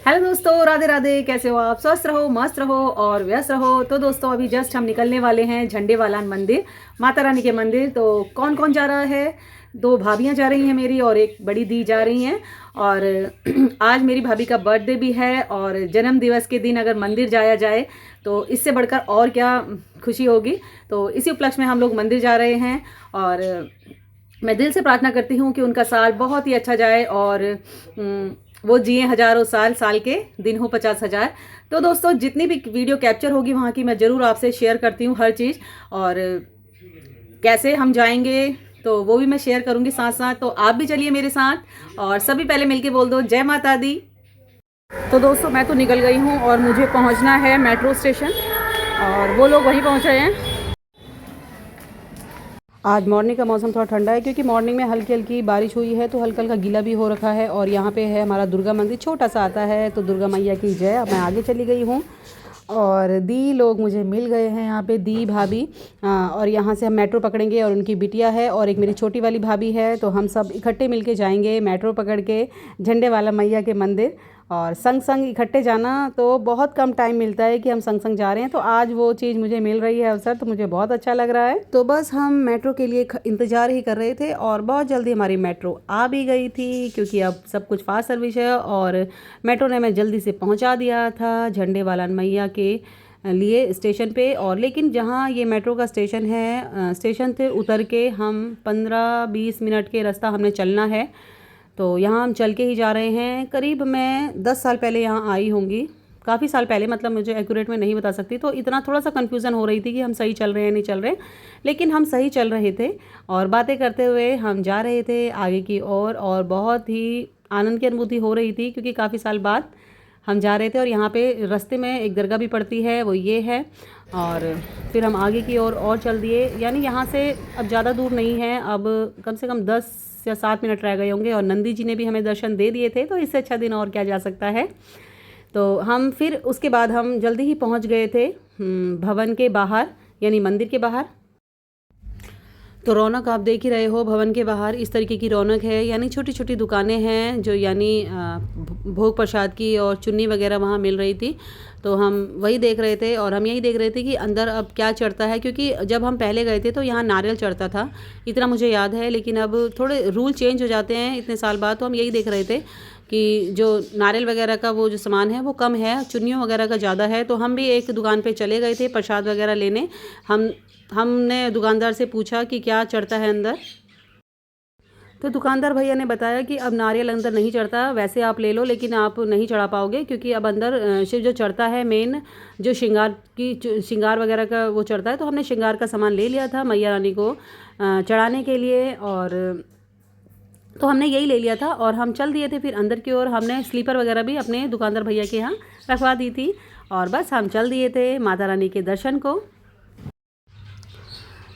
Hello दोस्तों, राधे राधे। कैसे हो आप? स्वस्थ रहो, मस्त रहो और व्यस्त रहो। तो दोस्तों अभी जस्ट हम निकलने वाले हैं झंडे वालान मंदिर, माता रानी के मंदिर। तो कौन कौन जा रहा है? दो भाभियां जा रही हैं मेरी और एक बड़ी दी जा रही हैं। और आज मेरी भाभी का बर्थडे भी है और जन्म दिवस के दिन अगर मंदिर जाया जाए तो इससे बढ़कर और क्या खुशी होगी। तो इसी उपलक्ष्य में हम लोग मंदिर जा रहे हैं और मैं दिल से प्रार्थना करती हूँ कि उनका साल बहुत ही अच्छा जाए और वो जिए हजारों साल, साल के दिन हो 50,000। तो दोस्तों जितनी भी वीडियो कैप्चर होगी वहाँ की मैं ज़रूर आपसे शेयर करती हूँ हर चीज़, और कैसे हम जाएंगे तो वो भी मैं शेयर करूँगी साथ साथ। तो आप भी चलिए मेरे साथ और सभी पहले मिलके बोल दो जय माता दी। तो दोस्तों मैं तो निकल गई हूँ और मुझे पहुँचना है मेट्रो स्टेशन और वो लोग वहीं पहुँच रहे हैं। आज मॉर्निंग का मौसम थोड़ा ठंडा है क्योंकि मॉर्निंग में हल्की हल्की बारिश हुई है, तो हल्का हल्का गीला भी हो रखा है। और यहाँ पे है हमारा दुर्गा मंदिर, छोटा सा आता है। तो दुर्गा मैया की जय। अब मैं आगे चली गई हूँ और दी लोग मुझे मिल गए हैं यहाँ पे, दी भाभी। और यहाँ से हम मेट्रो पकड़ेंगे और उनकी बिटिया है और एक मेरी छोटी वाली भाभी है। तो हम सब इकट्ठे मिलके जाएंगे मेट्रो पकड़ के झंडे वाला मैया के मंदिर। और संग संग इकट्ठे जाना तो बहुत कम टाइम मिलता है कि हम संग संग जा रहे हैं, तो आज वो चीज़ मुझे मिल रही है अवसर, तो मुझे बहुत अच्छा लग रहा है। तो बस हम मेट्रो के लिए इंतज़ार ही कर रहे थे और बहुत जल्दी हमारी मेट्रो आ भी गई थी क्योंकि अब सब कुछ फास्ट सर्विस है और मेट्रो ने हमें जल्दी से पहुंचा दिया था झंडे वाला मैया के लिए स्टेशन पे। और लेकिन जहाँ ये मेट्रो का स्टेशन है, स्टेशन से उतर के हम 15-20 मिनट के रास्ता हमने चलना है। तो यहाँ हम चल के ही जा रहे हैं। करीब मैं 10 साल पहले यहाँ आई होंगी, काफ़ी साल पहले, मतलब मुझे एक्यूरेट में नहीं बता सकती। तो इतना थोड़ा सा कन्फ्यूज़न हो रही थी कि हम सही चल रहे हैं नहीं चल रहे, लेकिन हम सही चल रहे थे और बातें करते हुए हम जा रहे थे आगे की ओर। और बहुत ही आनंद की अनुभूति हो रही थी क्योंकि काफ़ी साल बाद हम जा रहे थे। और यहाँ पे रास्ते में एक दरगाह भी पड़ती है, वो ये है। और फिर हम आगे की ओर और चल दिए, यानी यहाँ से अब ज़्यादा दूर नहीं है, अब कम से कम 10 या 7 मिनट रह गए होंगे। और नंदी जी ने भी हमें दर्शन दे दिए थे, तो इससे अच्छा दिन और क्या जा सकता है। तो हम फिर उसके बाद हम जल्दी ही पहुँच गए थे भवन के बाहर, यानी मंदिर के बाहर। तो रौनक आप देख ही रहे हो, भवन के बाहर इस तरीके की रौनक है, यानी छोटी छोटी दुकानें हैं जो यानी भोग प्रसाद की और चुन्नी वगैरह वहाँ मिल रही थी। तो हम वही देख रहे थे और हम यही देख रहे थे कि अंदर अब क्या चढ़ता है, क्योंकि जब हम पहले गए थे तो यहाँ नारियल चढ़ता था, इतना मुझे याद है। लेकिन अब थोड़े रूल चेंज हो जाते हैं इतने साल बाद। तो हम यही देख रहे थे कि जो नारियल वगैरह का वो जो सामान है वो कम है, चुन्नियों वगैरह का ज़्यादा है। तो हम भी एक दुकान पे चले गए थे प्रसाद वगैरह लेने। हमने दुकानदार से पूछा कि क्या चढ़ता है अंदर। तो दुकानदार भैया ने बताया कि अब नारियल अंदर नहीं चढ़ता, वैसे आप ले लो लेकिन आप नहीं चढ़ा पाओगे, क्योंकि अब अंदर सिर्फ जो चढ़ता है मेन जो श्रृंगार वगैरह का वो चढ़ता है। तो हमने श्रृंगार का सामान ले लिया था मैया रानी को चढ़ाने के लिए, और तो हमने यही ले लिया था और हम चल दिए थे फिर अंदर की ओर। हमने स्लीपर वगैरह भी अपने दुकानदार भैया के यहाँ रखवा दी थी और बस हम चल दिए थे माता रानी के दर्शन को।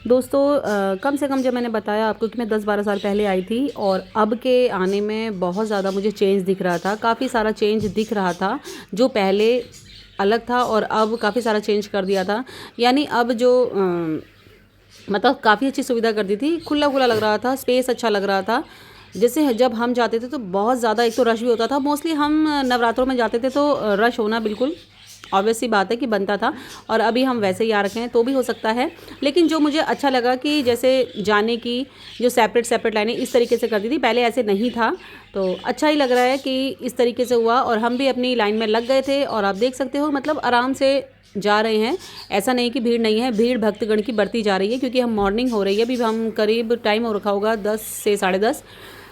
दोस्तों कम से कम जब मैंने बताया आपको कि मैं 10-12 साल पहले आई थी और अब के आने में बहुत ज़्यादा मुझे चेंज दिख रहा था, काफ़ी सारा चेंज दिख रहा था। जो पहले अलग था और अब काफ़ी सारा चेंज कर दिया था, यानी अब जो मतलब काफ़ी अच्छी सुविधा कर दी थी, खुला खुला लग रहा था, स्पेस अच्छा लग रहा था। जैसे जब हम जाते थे तो बहुत ज़्यादा एक तो रश भी होता था, मोस्टली हम नवरात्रों में जाते थे तो रश होना बिल्कुल ऑब्वियस सी बात है कि बनता था, और अभी हम वैसे ही आ रखे हैं तो भी हो सकता है। लेकिन जो मुझे अच्छा लगा कि जैसे जाने की जो सेपरेट लाइनें इस तरीके से कर दी थी, पहले ऐसे नहीं था, तो अच्छा ही लग रहा है कि इस तरीके से हुआ। और हम भी अपनी लाइन में लग गए थे और आप देख सकते हो मतलब आराम से जा रहे हैं, ऐसा नहीं कि भीड़ नहीं है। भीड़ भक्तगण की बढ़ती जा रही है क्योंकि हम मॉर्निंग हो रही है, अभी हम करीब टाइम हो रखा होगा 10 से 10:30,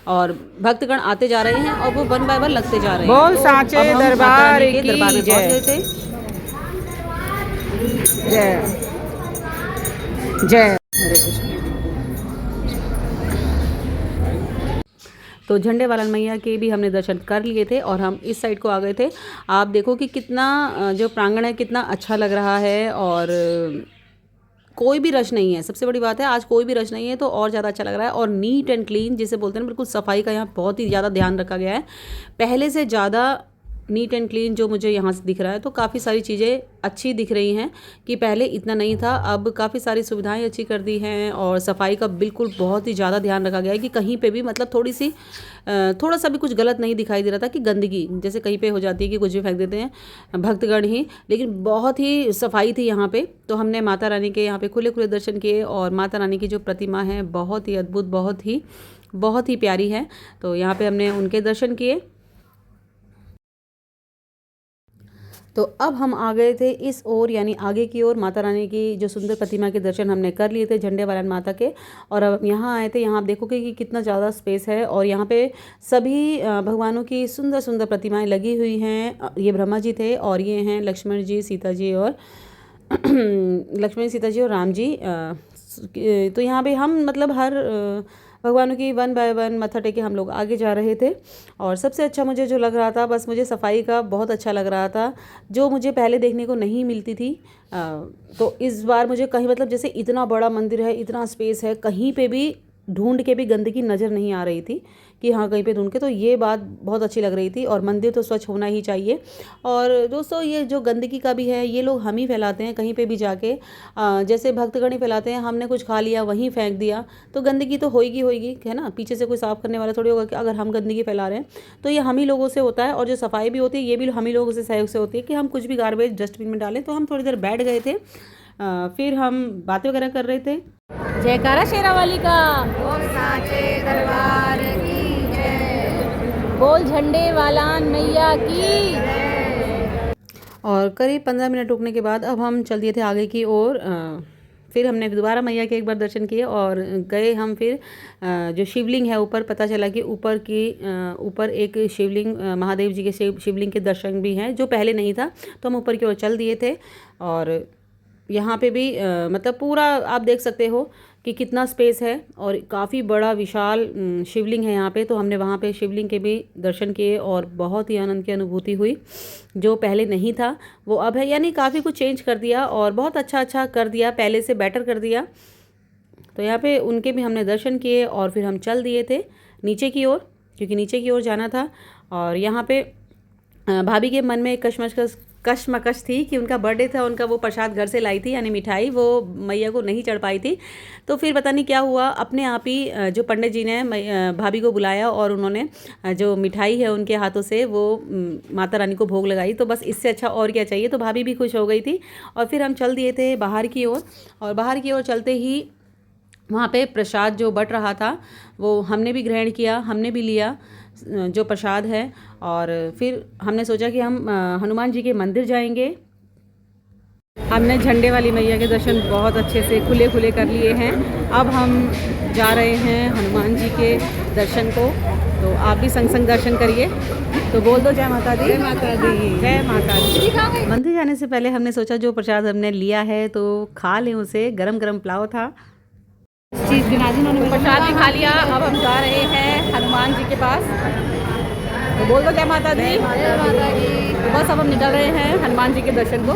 और भक्तगण आते जा रहे हैं और वो वन बाय वन लगते जा रहे हैं। बोल साचे दरबार की दरबार में पहुंच गए थे। जय जय हरे कृष्ण। तो झंडे वाला मैया के भी हमने दर्शन कर लिए थे और हम इस साइड को आ गए थे। आप देखो कि कितना जो प्रांगण है कितना अच्छा लग रहा है, और कोई भी रश नहीं है। सबसे बड़ी बात है आज कोई भी रश नहीं है, तो और ज़्यादा अच्छा लग रहा है। और नीट एंड क्लीन जिसे बोलते हैं, बिल्कुल सफाई का यहाँ बहुत ही ज़्यादा ध्यान रखा गया है, पहले से ज़्यादा नीट एंड क्लीन जो मुझे यहाँ से दिख रहा है, तो काफ़ी सारी चीज़ें अच्छी दिख रही हैं कि पहले इतना नहीं था, अब काफ़ी सारी सुविधाएं अच्छी कर दी हैं और सफाई का बिल्कुल बहुत ही ज़्यादा ध्यान रखा गया है कि कहीं पे भी मतलब थोड़ा सा भी कुछ गलत नहीं दिखाई दे रहा था कि गंदगी जैसे कहीं पे हो जाती है कि कुछ भी फेंक देते हैं भक्तगण ही, लेकिन बहुत ही सफाई थी यहाँ पे। तो हमने माता रानी के यहाँ पे खुले खुले दर्शन किए और माता रानी की जो प्रतिमा है बहुत ही अद्भुत, बहुत ही प्यारी है, तो यहाँ पे हमने उनके दर्शन किए। तो अब हम आ गए थे इस ओर, यानी आगे की ओर। माता रानी की जो सुंदर प्रतिमा के दर्शन हमने कर लिए थे झंडेवालन माता के, और अब यहाँ आए थे। यहाँ आप देखोगे कि कितना ज़्यादा स्पेस है और यहाँ पे सभी भगवानों की सुंदर सुंदर प्रतिमाएं लगी हुई हैं। ये ब्रह्मा जी थे और ये हैं लक्ष्मण जी, सीता जी और राम जी। तो यहाँ पे हम मतलब हर भगवानों की 1 बाय 1 मत्था टेके हम लोग आगे जा रहे थे। और सबसे अच्छा मुझे जो लग रहा था, बस मुझे सफाई का बहुत अच्छा लग रहा था, जो मुझे पहले देखने को नहीं मिलती थी। तो इस बार मुझे कहीं मतलब जैसे इतना बड़ा मंदिर है, इतना स्पेस है, कहीं पे भी ढूंढ के भी गंदगी नज़र नहीं आ रही थी कि हाँ कहीं पे ढूंढ के, तो ये बात बहुत अच्छी लग रही थी। और मंदिर तो स्वच्छ होना ही चाहिए। और दोस्तों ये जो गंदगी का भी है, ये लोग हम ही फैलाते हैं कहीं पे भी जाके, जैसे भक्तगण ही फैलाते हैं। हमने कुछ खा लिया वहीं फेंक दिया तो गंदगी तो होगी है ना, पीछे से कोई साफ़ करने वाला थोड़ी होगा कि अगर हम गंदगी फैला रहे हैं। तो ये हम ही लोगों से होता है, और जो सफाई भी होती है ये भी हम ही लोगों से सहयोग से होती है कि हम कुछ भी गार्बेज डस्टबिन में डालें। तो हम थोड़ी देर बैठ गए थे, फिर हम बातें वगैरह कर रहे थे। जयकारा शेरावाली का, बोल साचे दरबार की जय, बोल झंडे वालान मैया की। और करीब 15 मिनट रुकने के बाद अब हम चल दिए थे आगे की ओर। फिर हमने दोबारा मैया के एक बार दर्शन किए और गए हम फिर जो शिवलिंग है ऊपर, पता चला कि ऊपर एक शिवलिंग, महादेव जी के शिवलिंग के दर्शन भी हैं, जो पहले नहीं था। तो हम ऊपर की ओर चल दिए थे और यहाँ पे भी मतलब पूरा आप देख सकते हो कि कितना स्पेस है और काफ़ी बड़ा विशाल शिवलिंग है यहाँ पे। तो हमने वहाँ पे शिवलिंग के भी दर्शन किए और बहुत ही आनंद की अनुभूति हुई, जो पहले नहीं था वो अब है, यानी काफ़ी कुछ चेंज कर दिया और बहुत अच्छा कर दिया, पहले से बेटर कर दिया। तो यहाँ पे उनके भी हमने दर्शन किए और फिर हम चल दिए थे नीचे की ओर, क्योंकि नीचे की ओर जाना था। और यहाँ पे भाभी के मन में एक कश्मकश थी कि उनका बर्थडे था, उनका वो प्रसाद घर से लाई थी, यानी मिठाई, वो मैया को नहीं चढ़ पाई थी। तो फिर पता नहीं क्या हुआ, अपने आप ही जो पंडित जी ने भाभी को बुलाया और उन्होंने जो मिठाई है उनके हाथों से वो माता रानी को भोग लगाई। तो बस इससे अच्छा और क्या चाहिए। तो भाभी भी खुश हो गई थी। और फिर हम चल दिए थे बाहर की ओर, और बाहर की ओर चलते ही वहाँ पे प्रसाद जो बट रहा था वो हमने भी ग्रहण किया, हमने भी लिया जो प्रसाद है। और फिर हमने सोचा कि हम हनुमान जी के मंदिर जाएंगे। हमने झंडे वाली मैया के दर्शन बहुत अच्छे से खुले कर लिए हैं। अब हम जा रहे हैं हनुमान जी के दर्शन को, तो आप भी संग दर्शन करिए। तो बोल दो जय माता दी, जय माता दी, जय माता दी। मंदिर जाने से पहले हमने सोचा जो प्रसाद हमने लिया है तो खा लें उसे। गरम पुलाव था, चीज़ गिना दी उन्होंने, प्रसाद भी खा लिया। अब हम जा रहे हैं हनुमान जी के पास। तो बोल दो जय माता दी, जय माता दी। तो बस अब हम निकल रहे हैं हनुमान जी के दर्शन को।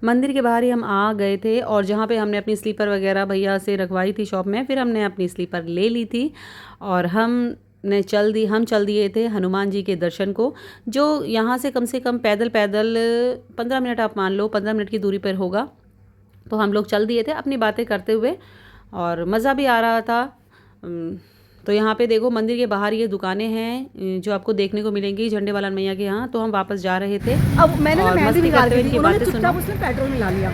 मंदिर के बाहर ही हम आ गए थे और जहाँ पे हमने अपनी स्लीपर वगैरह भैया से रखवाई थी शॉप में, फिर हमने अपनी स्लीपर ले ली थी और हम चल दिए थे हनुमान जी के दर्शन को, जो यहाँ से कम पैदल 15 मिनट, आप मान लो 15 मिनट की दूरी पर होगा। तो हम लोग चल दिए थे अपनी बातें करते हुए और मज़ा भी आ रहा था। तो यहाँ पे देखो मंदिर के बाहर ये दुकानें हैं जो आपको देखने को मिलेंगी झंडे वाला मैया के यहाँ। तो हम वापस जा रहे थे। अब मैंने ना मेहंदी निकाल दी थी, उन्होंने चुपचाप सुनो। उसमें पेट्रोल मिला लिया।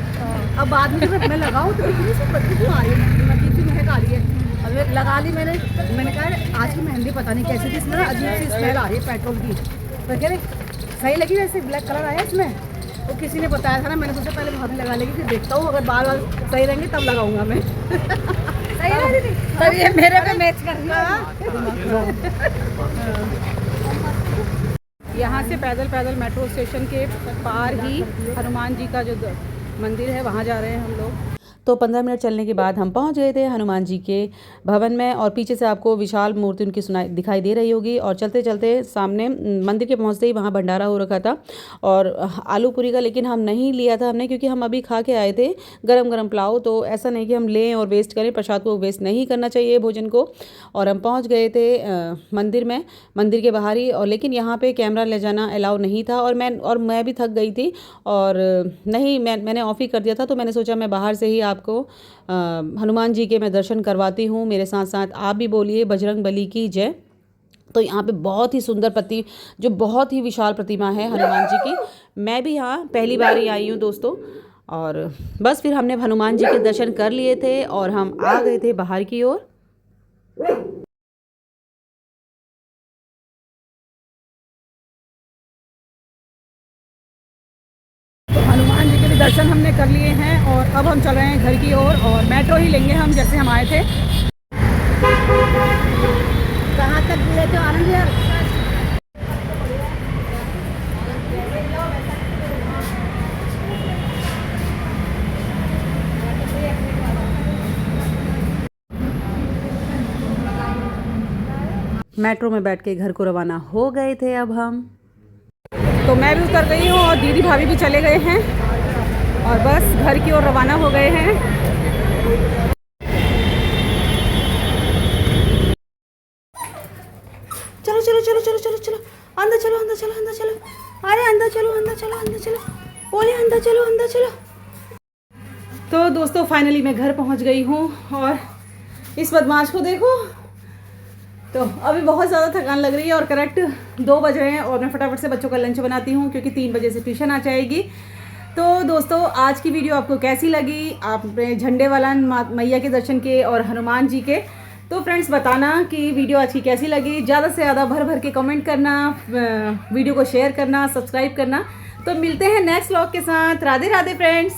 अब बाद में जब मैं लगाऊं तो इतनी सी बदबू क्यों आ रही है, मतलब की महक आ रही है। अब मैं लगा ली, मैंने कहा आज की मेहंदी पता नहीं कैसी थी, इसमें ना अजीब सी स्मेल आ रही है पेट्रोल की। तो कह रहे सही लगी, वैसे ब्लैक कलर आया इसमें। तो किसी ने बताया था ना, मैंने सोचा पहले भाभी लगा लेगी, फिर देखता हूँ अगर बाल सही रहेंगे तब लगाऊंगा मैं। सही है दीदी, तब ये मेरे पे मैच कर रही है। यहाँ से पैदल मेट्रो स्टेशन के पार ही हनुमान जी का जो मंदिर है वहाँ जा रहे हैं हम लोग। तो 15 मिनट चलने के बाद हम पहुंच गए थे हनुमान जी के भवन में। और पीछे से आपको विशाल मूर्ति उनकी दिखाई दे रही होगी। और चलते चलते सामने मंदिर के पहुंचते ही वहाँ भंडारा हो रखा था और आलू पूरी का, लेकिन हम नहीं लिया था हमने, क्योंकि हम अभी खा के आए थे गरम गरम पुलाव। तो ऐसा नहीं कि हम लें और वेस्ट करें, प्रसाद को वेस्ट नहीं करना चाहिए भोजन को। और हम पहुँच गए थे मंदिर में, मंदिर के बाहर ही। और लेकिन यहाँ पे कैमरा ले जाना अलाउ नहीं था और मैं भी थक गई थी और नहीं मैंने ऑफ ही कर दिया था। तो मैंने सोचा मैं बाहर से ही आपको हनुमान जी के मैं दर्शन करवाती हूँ। मेरे साथ साथ आप भी बोलिए बजरंग बली की जय। तो यहाँ पे बहुत ही सुंदर जो बहुत ही विशाल प्रतिमा है हनुमान जी की। मैं भी यहाँ पहली बार ही आई हूँ दोस्तों। और बस फिर हमने हनुमान जी के दर्शन कर लिए थे और हम आ गए थे बाहर की ओर। हनुमान जी के भी दर्शन हमने कर लिए हैं और अब हम चल रहे हैं घर की ओर। और मेट्रो ही लेंगे हम, जैसे हम आए थे। कहाँ तक मिले थे आनंद यार? मेट्रो में बैठ के घर को रवाना हो गए थे अब हम। तो मैं भी उतर गई हूँ और दीदी भाभी भी चले गए हैं और बस घर की ओर रवाना हो गए हैं। चलो चलो चलो चलो चलो चलो अंदर चलो, अंदर चलो, अंदर चलो। अरे अंदर चलो, अंदर चलो, अंदर चलो, बोले अंदर चलो, अंदर चलो। तो दोस्तों फाइनली मैं घर पहुंच गई हूँ और इस बदमाश को देखो। तो अभी बहुत ज़्यादा थकान लग रही है और करेक्ट 2 बज रहे हैं और मैं फटाफट से बच्चों का लंच बनाती हूँ, क्योंकि 3 बजे से ट्यूशन आ जाएगी। तो दोस्तों आज की वीडियो आपको कैसी लगी? आपने झंडे वाला मैया के दर्शन के और हनुमान जी के। तो फ्रेंड्स बताना कि वीडियो आज की कैसी लगी। ज़्यादा से ज़्यादा भर भर के कमेंट करना, वीडियो को शेयर करना, सब्सक्राइब करना। तो मिलते हैं नेक्स्ट व्लॉग के साथ। राधे राधे फ्रेंड्स।